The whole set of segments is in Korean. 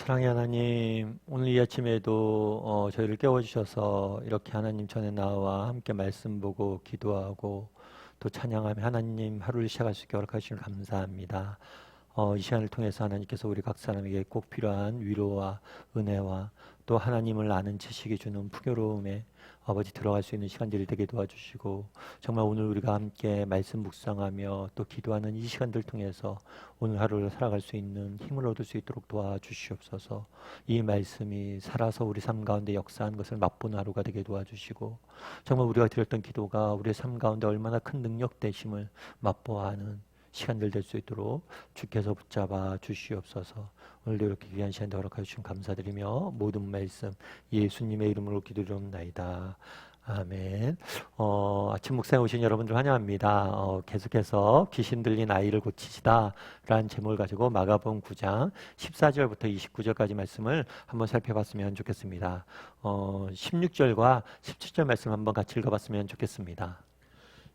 사랑의 하나님, 오늘 이 아침에도 저희를 깨워주셔서 이렇게 하나님 전에 나와 함께 말씀 보고 기도하고 또 찬양하며 하나님 하루를 시작할 수 있게 허락하시길 감사합니다. 이 시간을 통해서 하나님께서 우리 각 사람에게 꼭 필요한 위로와 은혜와 또 하나님을 아는 지식이 주는 풍요로움에 아버지 들어갈 수 있는 시간들이 되게 도와주시고 정말 오늘 우리가 함께 말씀 묵상하며 또 기도하는 이 시간들 통해서 오늘 하루를 살아갈 수 있는 힘을 얻을 수 있도록 도와주시옵소서. 이 말씀이 살아서 우리 삶 가운데 역사하는 것을 맛보는 하루가 되게 도와주시고 정말 우리가 드렸던 기도가 우리의 삶 가운데 얼마나 큰 능력 되심을 맛보아하는 시간들 될 수 있도록 주께서 붙잡아 주시옵소서. 오늘도 이렇게 귀한 시간 허락해 주신 감사드리며 모든 말씀 예수님의 이름으로 기도드립나이다. 아멘. 아침 묵상에 오신 여러분들 환영합니다. 계속해서 귀신 들린 아이를 고치시다 라는 제목을 가지고 마가복음 9장 14절부터 29절까지 말씀을 한번 살펴봤으면 좋겠습니다. 16절과 17절 말씀 한번 같이 읽어봤으면 좋겠습니다.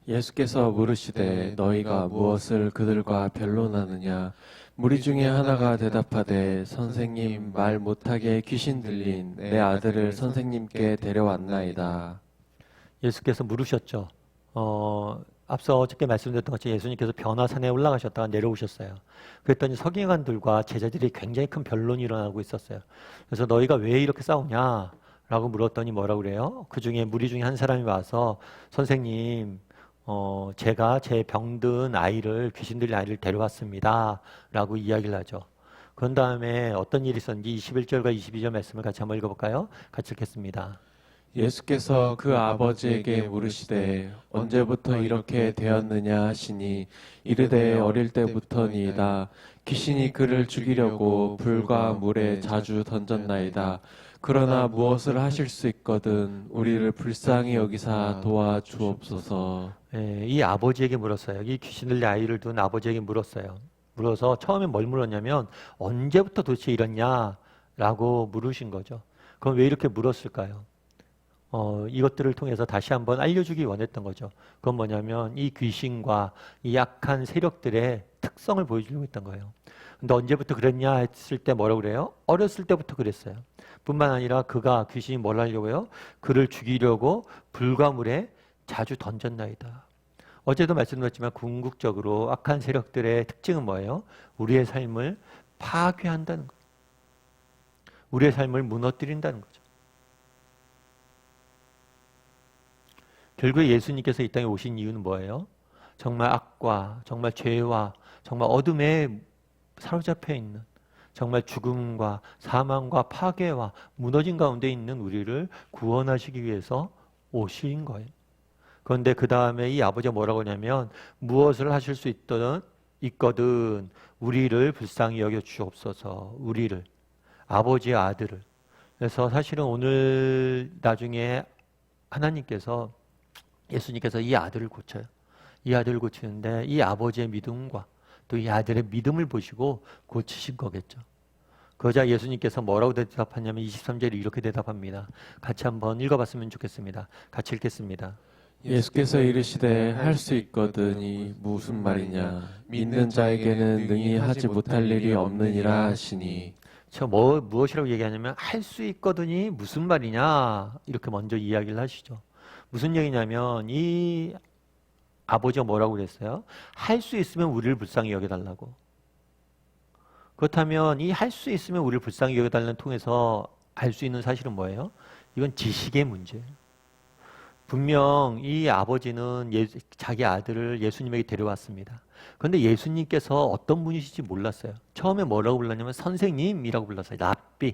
예수께서 물으시되 너희가 무엇을 그들과 변론하느냐? 무리 중에 하나가 대답하되 선생님, 말 못하게 귀신 들린 내 아들을 선생님께 데려왔나이다. 예수께서 물으셨죠. 앞서 어저께 말씀드렸던 것처럼 예수님께서 변화산에 올라가셨다가 내려오셨어요. 그랬더니 서기관들과 제자들이 굉장히 큰 변론이 일어나고 있었어요. 그래서 너희가 왜 이렇게 싸우냐? 라고 물었더니 뭐라고 그래요? 그 중에 무리 중에 한 사람이 와서 선생님, 제가 제 병든 아이를, 귀신 들린 아이를 데려왔습니다 라고 이야기를 하죠. 그런 다음에 어떤 일이 있었는지 21절과 22절 말씀을 같이 한번 읽어볼까요? 같이 읽겠습니다. 예수께서 그 아버지에게 물으시되 언제부터 이렇게 되었느냐 하시니 이르되 어릴 때부터니이다. 귀신이 그를 죽이려고 불과 물에 자주 던졌나이다. 그러나 무엇을 하실 수 있거든 우리를 불쌍히 여기사 도와주옵소서. 이 아버지에게 물었어요. 이 귀신 들린 아이를 둔 아버지에게 물었어요. 물어서 처음에 뭘 물었냐면 언제부터 도대체 이랬냐 라고 물으신 거죠. 그럼 왜 이렇게 물었을까요? 이것들을 통해서 다시 한번 알려주기 원했던 거죠. 그건 뭐냐면 이 귀신과 이 약한 세력들의 특성을 보여주려고 했던 거예요. 근데 언제부터 그랬냐 했을 때 뭐라고 그래요? 어렸을 때부터 그랬어요. 뿐만 아니라 그가 귀신이 뭘 하려고 해요? 그를 죽이려고 불과 물에 자주 던졌나이다. 어제도 말씀드렸지만 궁극적으로 악한 세력들의 특징은 뭐예요? 우리의 삶을 파괴한다는 거예요. 우리의 삶을 무너뜨린다는 거죠. 결국에 예수님께서 이 땅에 오신 이유는 뭐예요? 정말 악과 정말 죄와 정말 어둠에 사로잡혀 있는 정말 죽음과 사망과 파괴와 무너진 가운데 있는 우리를 구원하시기 위해서 오신 거예요. 그런데 그 다음에 이 아버지가 뭐라고 하냐면 무엇을 하실 수 있거든 우리를 불쌍히 여겨 주옵소서. 우리를, 아버지의 아들을. 그래서 사실은 오늘 나중에 하나님께서 예수님께서 이 아들을 고쳐요. 이 아들을 고치는데 이 아버지의 믿음과 또 이 아들의 믿음을 보시고 고치신 거겠죠. 그러자 예수님께서 뭐라고 대답하냐면 23절에 이렇게 대답합니다. 같이 한번 읽어봤으면 좋겠습니다. 같이 읽겠습니다. 예수께서 이르시되 할 수 있거든이 무슨 말이냐? 믿는 자에게는 능히 하지 못할 일이 없느니라 하시니. 무엇이라고 얘기하냐면 할 수 있거든이 무슨 말이냐 이렇게 먼저 이야기를 하시죠. 무슨 얘기냐면 이 아버지가 뭐라고 그랬어요? 할 수 있으면 우리를 불쌍히 여겨달라고. 그렇다면 이 할 수 있으면 우리를 불쌍히 여겨달라는 통해서 알 수 있는 사실은 뭐예요? 이건 지식의 문제예요. 분명 이 아버지는 자기 아들을 예수님에게 데려왔습니다. 그런데 예수님께서 어떤 분이실지 몰랐어요. 처음에 뭐라고 불렀냐면 선생님이라고 불렀어요. 랍비.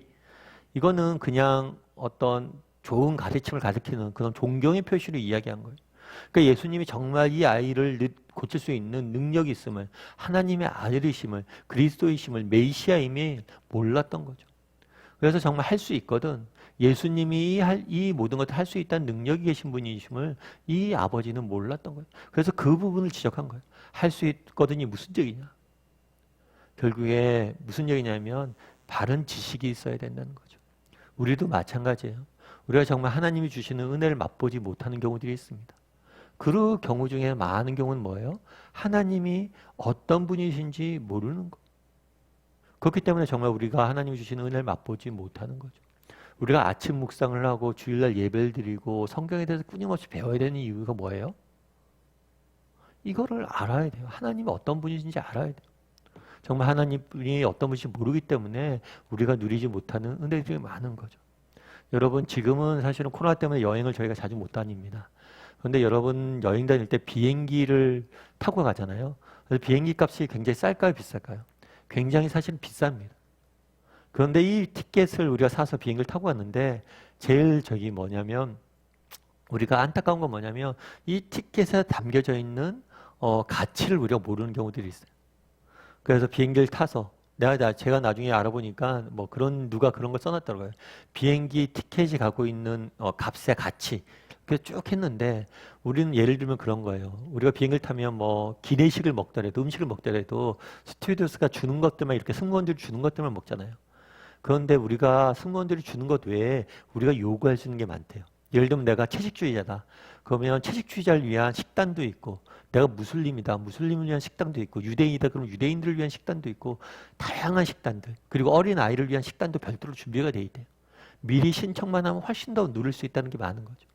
이거는 그냥 어떤 좋은 가르침을 가르치는 그런 존경의 표시로 이야기한 거예요. 그러니까 예수님이 정말 이 아이를 고칠 수 있는 능력이 있음을, 하나님의 아들이심을, 그리스도이심을, 메시아임을 몰랐던 거죠. 그래서 정말 할 수 있거든. 예수님이 이 모든 것을 할 수 있다는 능력이 계신 분이심을 이 아버지는 몰랐던 거예요. 그래서 그 부분을 지적한 거예요. 할 수 있거든이 무슨 얘기냐? 결국에 무슨 얘기냐면 바른 지식이 있어야 된다는 거죠. 우리도 마찬가지예요. 우리가 정말 하나님이 주시는 은혜를 맛보지 못하는 경우들이 있습니다. 그 경우 중에 많은 경우는 뭐예요? 하나님이 어떤 분이신지 모르는 거. 그렇기 때문에 정말 우리가 하나님이 주시는 은혜를 맛보지 못하는 거죠. 우리가 아침 묵상을 하고 주일날 예배를 드리고 성경에 대해서 끊임없이 배워야 되는 이유가 뭐예요? 이거를 알아야 돼요. 하나님이 어떤 분이신지 알아야 돼요. 정말 하나님이 어떤 분인지 모르기 때문에 우리가 누리지 못하는 은혜들이 많은 거죠. 여러분, 지금은 사실은 코로나 때문에 여행을 저희가 자주 못 다닙니다. 그런데 여러분, 여행 다닐 때 비행기를 타고 가잖아요. 그래서 비행기 값이 굉장히 쌀까요, 비쌀까요? 굉장히 사실은 비쌉니다. 그런데 이 티켓을 우리가 사서 비행기를 타고 갔는데 제일 뭐냐면 우리가 안타까운 건 뭐냐면 이 티켓에 담겨져 있는 가치를 우리가 모르는 경우들이 있어요. 그래서 비행기를 타서 제가 나중에 알아보니까 뭐 누가 그런 걸 써놨더라고요. 비행기 티켓이 갖고 있는 값의 가치. 그래서 쭉 했는데 우리는 예를 들면 그런 거예요. 우리가 비행기를 타면 뭐 기내식을 먹더라도 음식을 먹더라도 스튜어디스가 주는 것들만 이렇게 승무원들이 주는 것들만 먹잖아요. 그런데 우리가 승무원들이 주는 것 외에 우리가 요구할 수 있는 게 많대요. 예를 들면 내가 채식주의자다. 그러면 채식주의자를 위한 식단도 있고 내가 무슬림이다. 무슬림을 위한 식단도 있고 유대인이다. 그러면 유대인들을 위한 식단도 있고 다양한 식단들 그리고 어린 아이를 위한 식단도 별도로 준비가 돼 있대요. 미리 신청만 하면 훨씬 더 누릴 수 있다는 게 많은 거죠.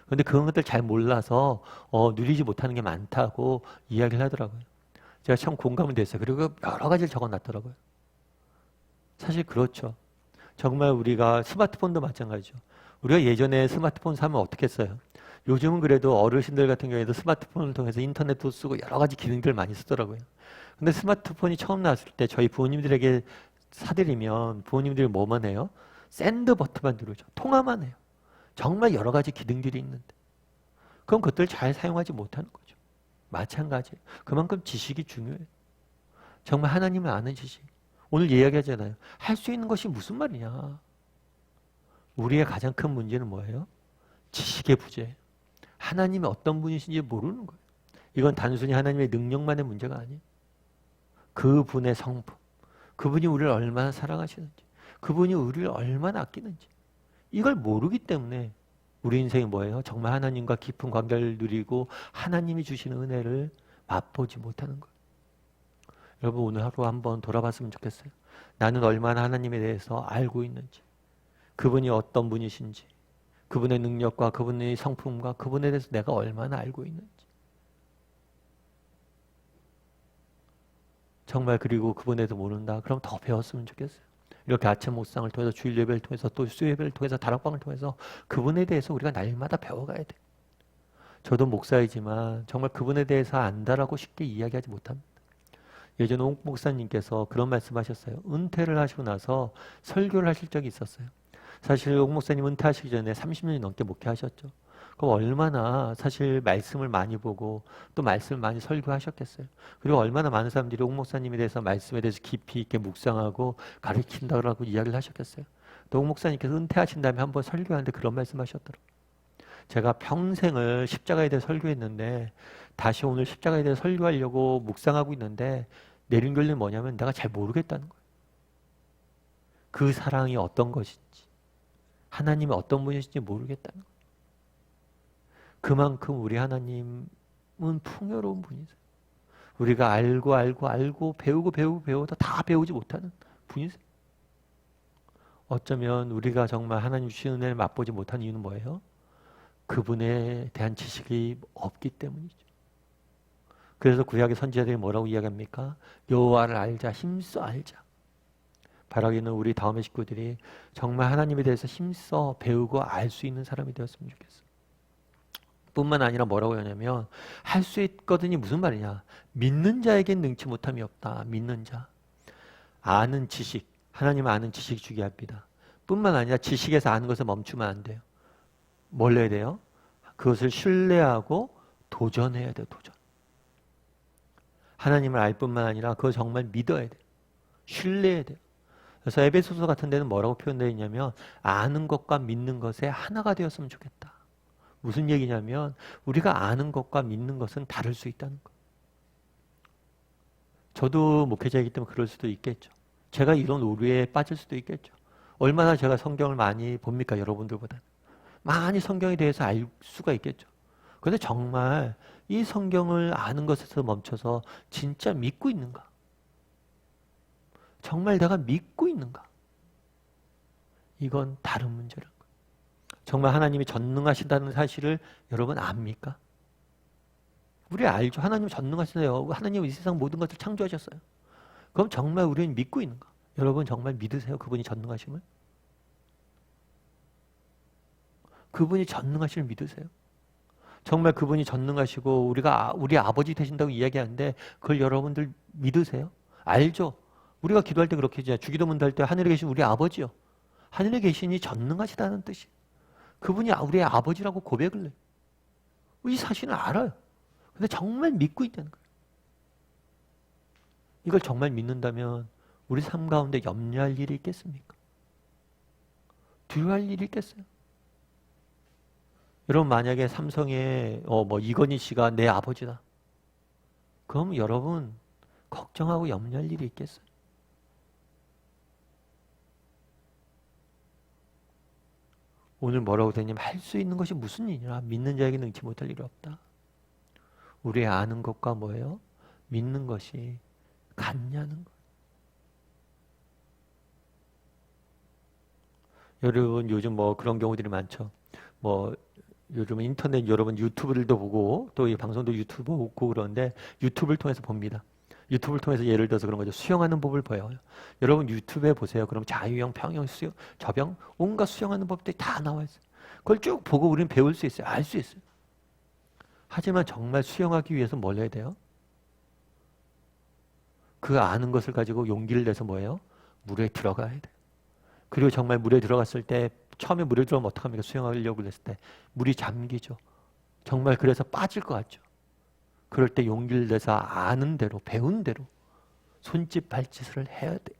그런데 그런 것들 잘 몰라서 누리지 못하는 게 많다고 이야기를 하더라고요. 제가 참 공감이 됐어요. 그리고 여러 가지를 적어놨더라고요. 사실 그렇죠. 정말 우리가 스마트폰도 마찬가지죠. 우리가 예전에 스마트폰 사면 어떻게 했어요? 요즘은 그래도 어르신들 같은 경우에도 스마트폰을 통해서 인터넷도 쓰고 여러 가지 기능들을 많이 쓰더라고요. 근데 스마트폰이 처음 나왔을 때 저희 부모님들에게 사드리면 부모님들이 뭐만 해요? 샌드 버튼만 누르죠. 통화만 해요. 정말 여러 가지 기능들이 있는데 그럼 그것들을 잘 사용하지 못하는 거죠. 마찬가지예요. 그만큼 지식이 중요해요. 정말 하나님을 아는 지식. 오늘 이야기하잖아요. 할 수 있는 것이 무슨 말이냐. 우리의 가장 큰 문제는 뭐예요? 지식의 부재예요. 하나님이 어떤 분이신지 모르는 거예요. 이건 단순히 하나님의 능력만의 문제가 아니에요. 그분의 성품, 그분이 우리를 얼마나 사랑하시는지, 그분이 우리를 얼마나 아끼는지 이걸 모르기 때문에 우리 인생이 뭐예요? 정말 하나님과 깊은 관계를 누리고 하나님이 주시는 은혜를 맛보지 못하는 거예요. 여러분 오늘 하루 한번 돌아봤으면 좋겠어요. 나는 얼마나 하나님에 대해서 알고 있는지, 그분이 어떤 분이신지, 그분의 능력과 그분의 성품과 그분에 대해서 내가 얼마나 알고 있는지. 정말 그리고 그분에 대해서 모른다. 그럼 더 배웠으면 좋겠어요. 이렇게 아침 묵상을 통해서 주일 예배를 통해서 또 수요예배를 통해서 다락방을 통해서 그분에 대해서 우리가 날마다 배워가야 돼요. 저도 목사이지만 정말 그분에 대해서 안다라고 쉽게 이야기하지 못합니다. 예전에 옥 목사님께서 그런 말씀하셨어요. 은퇴를 하시고 나서 설교를 하실 적이 있었어요. 사실 옥 목사님 은퇴하시기 전에 30년이 넘게 목회하셨죠. 그럼 얼마나 사실 말씀을 많이 보고 또 말씀을 많이 설교하셨겠어요. 그리고 얼마나 많은 사람들이 옥 목사님에 대해서 말씀에 대해서 깊이 있게 묵상하고 가르친다고 이야기를 하셨겠어요. 또 옥 목사님께서 은퇴하신 다음에 한번 설교하는데 그런 말씀하셨더라고요. 제가 평생을 십자가에 대해 설교했는데 다시 오늘 십자가에 대해 설교하려고 묵상하고 있는데 내린 결론이 뭐냐면 내가 잘 모르겠다는 거예요. 그 사랑이 어떤 것인지 하나님이 어떤 분이신지 모르겠다는 거예요. 그만큼 우리 하나님은 풍요로운 분이세요. 우리가 알고 배우고 다 배우지 못하는 분이세요. 어쩌면 우리가 정말 하나님 주신 은혜를 맛보지 못한 이유는 뭐예요? 그분에 대한 지식이 없기 때문이죠. 그래서 구약의 선지자들이 뭐라고 이야기합니까? 여호와를 알자, 힘써 알자. 바라기는 우리 다음의 식구들이 정말 하나님에 대해서 힘써 배우고 알 수 있는 사람이 되었으면 좋겠어요. 뿐만 아니라 뭐라고 하냐면 할 수 있거든이 무슨 말이냐? 믿는 자에겐 능치 못함이 없다. 믿는 자. 아는 지식, 하나님 아는 지식이 중요합니다. 뿐만 아니라 지식에서 아는 것을 멈추면 안 돼요. 뭘 해야 돼요? 그것을 신뢰하고 도전해야 돼요. 도전. 하나님을 알 뿐만 아니라 그걸 정말 믿어야 돼요. 신뢰해야 돼요. 그래서 에베소서 같은 데는 뭐라고 표현되어 있냐면 아는 것과 믿는 것에 하나가 되었으면 좋겠다. 무슨 얘기냐면 우리가 아는 것과 믿는 것은 다를 수 있다는 거. 저도 목회자이기 때문에 그럴 수도 있겠죠. 제가 이런 오류에 빠질 수도 있겠죠. 얼마나 제가 성경을 많이 봅니까? 여러분들보다 많이 성경에 대해서 알 수가 있겠죠. 그런데 정말 이 성경을 아는 것에서 멈춰서 진짜 믿고 있는가? 정말 내가 믿고 있는가? 이건 다른 문제라는 거예요. 정말 하나님이 전능하시다는 사실을 여러분 압니까? 우리 알죠. 하나님 전능하시네요. 하나님은 이 세상 모든 것을 창조하셨어요. 그럼 정말 우리는 믿고 있는가? 여러분 정말 믿으세요? 그분이 전능하심을? 그분이 전능하심을 믿으세요? 정말 그분이 전능하시고 우리가 우리 아버지 되신다고 이야기하는데 그걸 여러분들 믿으세요? 알죠? 우리가 기도할 때 그렇게 하죠. 주기도문도 할 때 하늘에 계신 우리 아버지요. 하늘에 계시니 전능하시다는 뜻이. 그분이 우리의 아버지라고 고백을 해요. 이 사실은 알아요. 근데 정말 믿고 있다는 거예요. 이걸 정말 믿는다면 우리 삶 가운데 염려할 일이 있겠습니까? 두려워할 일이 있겠어요? 여러분 만약에 삼성의 이건희 씨가 내 아버지다. 그럼 여러분 걱정하고 염려할 일이 있겠어요? 오늘 뭐라고 되냐면 할 수 있는 것이 무슨 일이냐? 믿는 자에게 능치 못할 일이 없다. 우리 아는 것과 뭐예요? 믿는 것이 같냐는 것. 여러분 요즘 그런 경우들이 많죠. 요즘 인터넷 여러분 유튜브들도 보고 또 이 방송도 유튜브 보고 그러는데 유튜브를 통해서 봅니다. 유튜브를 통해서 예를 들어서 그런 거죠. 수영하는 법을 보여요. 여러분 유튜브에 보세요. 그럼 자유형, 평형, 수영, 접영 온갖 수영하는 법들이 다 나와 있어요. 그걸 쭉 보고 우리는 배울 수 있어요. 알 수 있어요. 하지만 정말 수영하기 위해서 뭘 해야 돼요? 그 아는 것을 가지고 용기를 내서 뭐예요? 물에 들어가야 돼요. 그리고 정말 물에 들어갔을 때 처음에 물에 들어가면 어떡합니까? 수영하려고 했을 때 물이 잠기죠. 정말 그래서 빠질 것 같죠. 그럴 때 용기를 내서 아는 대로 배운 대로 손짓 발짓을 해야 돼.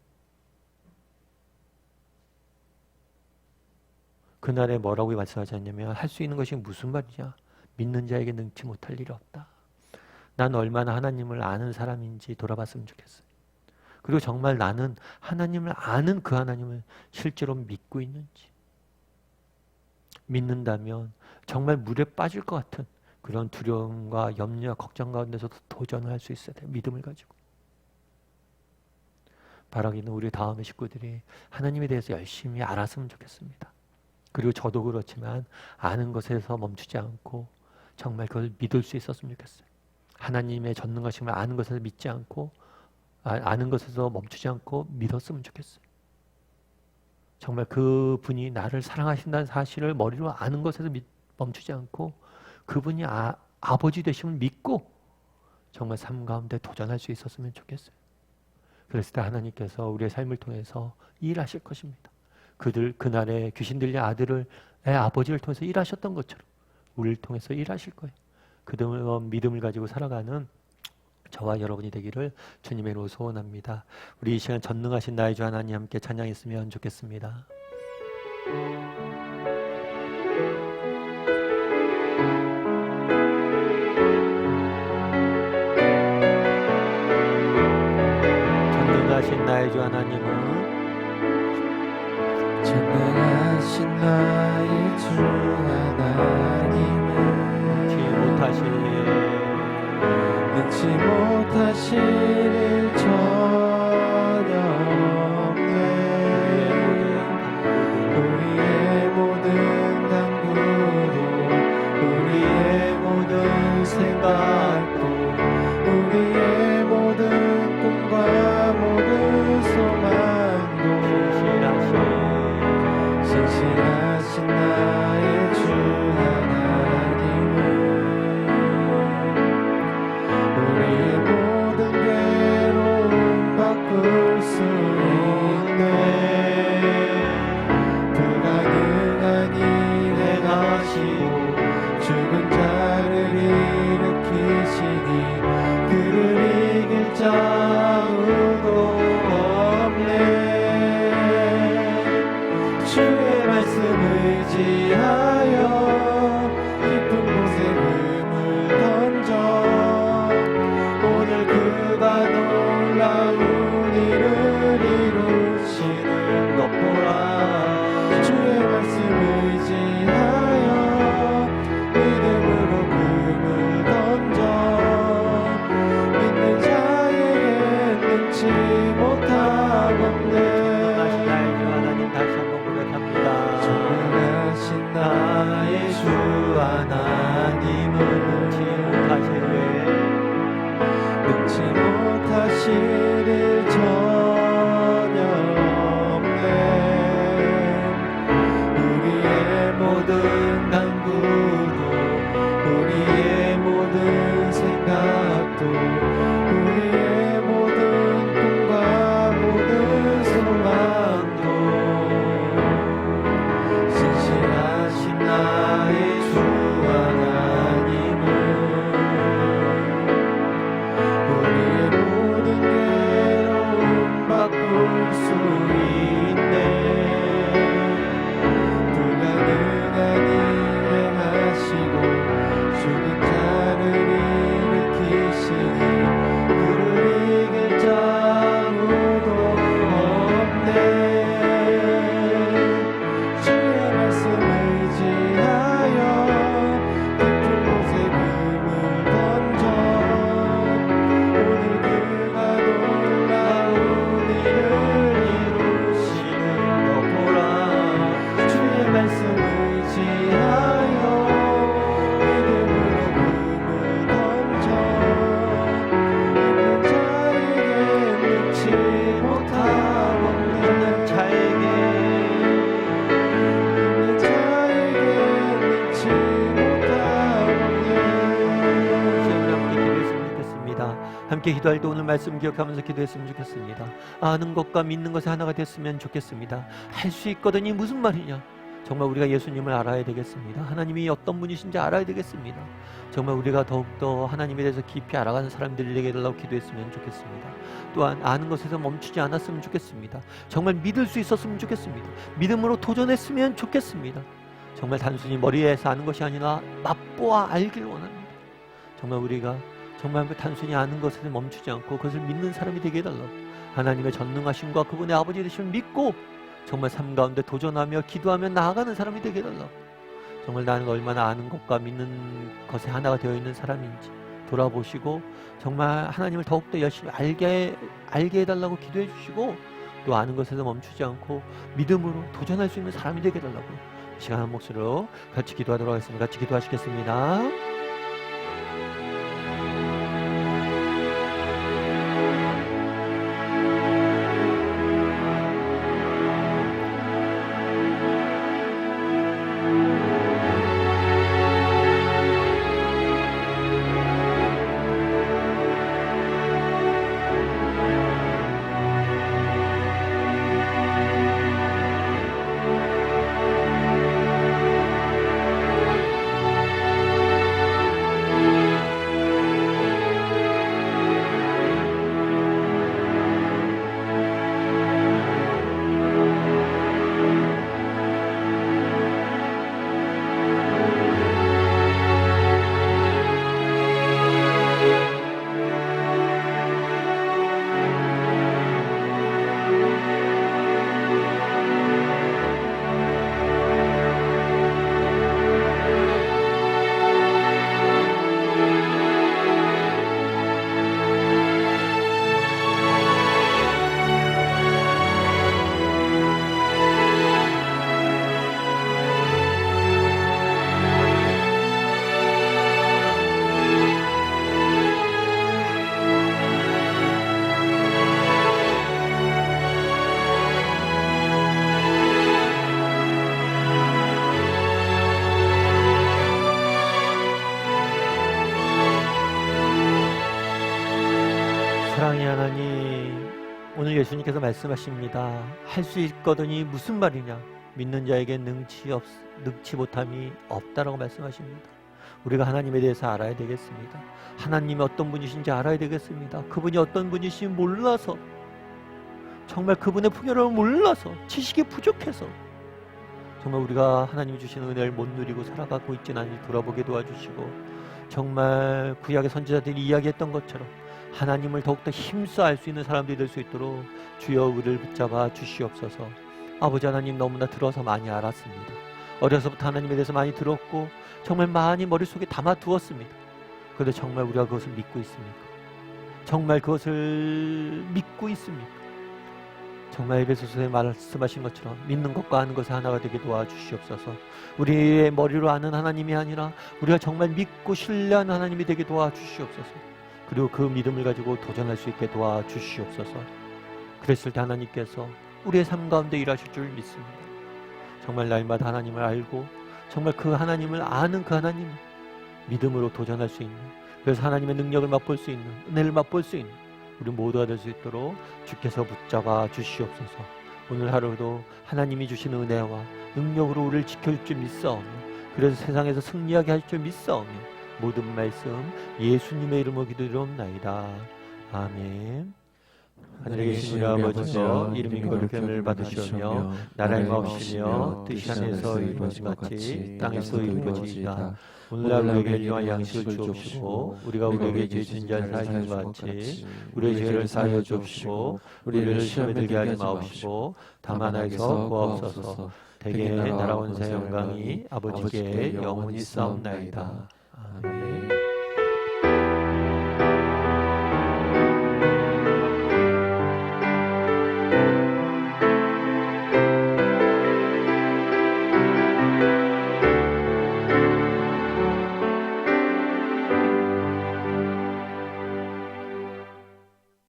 그날에 뭐라고 말씀하지 않냐면 할 수 있는 것이 무슨 말이냐? 믿는 자에게 능치 못할 일이 없다. 난 얼마나 하나님을 아는 사람인지 돌아봤으면 좋겠어요. 그리고 정말 나는 하나님을 아는 그 하나님을 실제로 믿고 있는지. 믿는다면 정말 물에 빠질 것 같은 그런 두려움과 염려와 걱정 가운데서도 도전을 할 수 있어야 돼요. 믿음을 가지고. 바라기는 우리 다음의 식구들이 하나님에 대해서 열심히 알았으면 좋겠습니다. 그리고 저도 그렇지만 아는 것에서 멈추지 않고 정말 그걸 믿을 수 있었으면 좋겠어요. 하나님의 전능하심을 아는 것에서 믿지 않고 아는 것에서 멈추지 않고 믿었으면 좋겠어요. 정말 그분이 나를 사랑하신다는 사실을 머리로 아는 것에서 멈추지 않고 그분이 아버지 되심을 믿고 정말 삶 가운데 도전할 수 있었으면 좋겠어요. 그랬을 때 하나님께서 우리의 삶을 통해서 일하실 것입니다. 그날의 귀신 들린 아들의 아버지를 통해서 일하셨던 것처럼 우리를 통해서 일하실 거예요. 그 믿음을 가지고 살아가는 저와 여러분이 되기를 주님의 이름으로 소원합니다. 우리 이 시간 전능하신 나의 주 하나님 함께 찬양했으면 좋겠습니다. 전능하신 나의 주 하나님은 전능하신 나의 주 하나님은 능치 못하실 일 전혀 없네. 우리의 모든 당부도 우리의 모든 생각도 우리의 모든 꿈과 모든 소망도 신실하신 나의 주 하나님은 우리의 모든 괴로움 바꿀 수 있네. 불가능한 일 행하시고 죽은 자를 일으키시니 그를 이길 자 아무도 없네. 주의 말씀 의지하여 깊은 곳에 금을 던져 오늘 그가 놀라운 일을 이루시는 것 보라. 주의 말씀 의지하여 믿음으로 금을 던져 믿는 자에게 능치 못함이 나의 주 하나님은 능치 못하실 일 전혀 없네. 우리의 모든 간구도 우리의 모든 생각도 우리의 모든 꿈과 모든 소망도 신실하신 나의 주 하나님은 우리의 모든 괴로움 바꿀 수 있네. 불가능한 일을 하시고 죽은 자를 일으키시니 그를 이길 자 아무도 없네. 주의 말씀 의지하여 깊은 곳에 금을 던져 오늘 그가 놀라운 일을 이루시는 것 보라. 주의 말씀 의지하여 믿음으로 금을 던져 있는 자에게 능치 못함없는 있는 자에게 능치 못함없는. 함께 기도했으면 좋겠습니다. 함께 기도할 때 오늘 말씀 기억하면서 기도했으면 좋겠습니다. 아는 것과 믿는 것이 하나가 됐으면 좋겠습니다. 할 수 있거든이 무슨 말이냐? 정말 우리가 예수님을 알아야 되겠습니다. 하나님이 어떤 분이신지 알아야 되겠습니다. 정말 우리가 더욱더 하나님에 대해서 깊이 알아가는 사람들이 되게 해달라고 기도했으면 좋겠습니다. 또한 아는 것에서 멈추지 않았으면 좋겠습니다. 정말 믿을 수 있었으면 좋겠습니다. 믿음으로 도전했으면 좋겠습니다. 정말 단순히 머리에서 아는 것이 아니라 맛보아 알길 원합니다. 정말 우리가 정말 단순히 아는 것에 멈추지 않고 그것을 믿는 사람이 되게 해달라고, 하나님의 전능하심과 그분의 아버지 되심을 믿고 정말 삶 가운데 도전하며 기도하며 나아가는 사람이 되게 해달라고, 정말 나는 얼마나 아는 것과 믿는 것에 하나가 되어 있는 사람인지 돌아보시고 정말 하나님을 더욱더 열심히 알게 해달라고 기도해 주시고, 또 아는 것에서 멈추지 않고 믿음으로 도전할 수 있는 사람이 되게 해달라고 시간 한 몫으로 같이 기도하도록 하겠습니다. 같이 기도하시겠습니다. 사랑의 하나님, 오늘 예수님께서 말씀하십니다. 할 수 있거든이 무슨 말이냐? 믿는 자에게 능치 못함이 없다라고 말씀하십니다. 우리가 하나님에 대해서 알아야 되겠습니다. 하나님이 어떤 분이신지 알아야 되겠습니다. 그분이 어떤 분이신지 몰라서, 정말 그분의 풍요로움을 몰라서, 지식이 부족해서 정말 우리가 하나님이 주시는 은혜를 못 누리고 살아가고 있지는 않은지 돌아보게 도와주시고, 정말 구약의 선지자들이 이야기했던 것처럼 하나님을 더욱더 힘써 알 수 있는 사람들이 될 수 있도록 주여 우리를 붙잡아 주시옵소서. 아버지 하나님, 너무나 들어서 많이 알았습니다. 어려서부터 하나님에 대해서 많이 들었고 정말 많이 머릿속에 담아두었습니다. 그런데 정말 우리가 그것을 믿고 있습니까? 정말 그것을 믿고 있습니까? 정말 에베소서에 말씀하신 것처럼 믿는 것과 아는 것이 하나가 되게 도와주시옵소서. 우리의 머리로 아는 하나님이 아니라 우리가 정말 믿고 신뢰하는 하나님이 되게 도와주시옵소서. 그리고 그 믿음을 가지고 도전할 수 있게 도와주시옵소서. 그랬을 때 하나님께서 우리의 삶 가운데 일하실 줄 믿습니다. 정말 날마다 하나님을 알고 정말 그 하나님을 아는 그 하나님 믿음으로 도전할 수 있는, 그래서 하나님의 능력을 맛볼 수 있는, 은혜를 맛볼 수 있는 우리 모두가 될 수 있도록 주께서 붙잡아 주시옵소서. 오늘 하루도 하나님이 주시는 은혜와 능력으로 우리를 지켜줄 줄 믿사오며, 그래서 세상에서 승리하게 할 줄 믿사오며, 모든 말씀 예수님의 이름으로 기도드리옵나이다. 아멘. 하늘에 계신 우리 아버지여, 이름이 거룩함을 받으시오며 나라의 마옵시며 뜻이 하늘에서 이루어진 것 같이 땅에서 이루어지이다. 오늘날 우리에게 일용할 양식을 주옵시고, 우리가 우리에게 죄 지은 자를 사하는 것 같이 우리의 죄를 사하여 주옵시고, 우리를 시험에 들게 하지 마옵시고 다만 하에서 구하옵소서. 대개 나라와 권세와 영광이 아버지께 영원히 있사옵나이다. 아멘.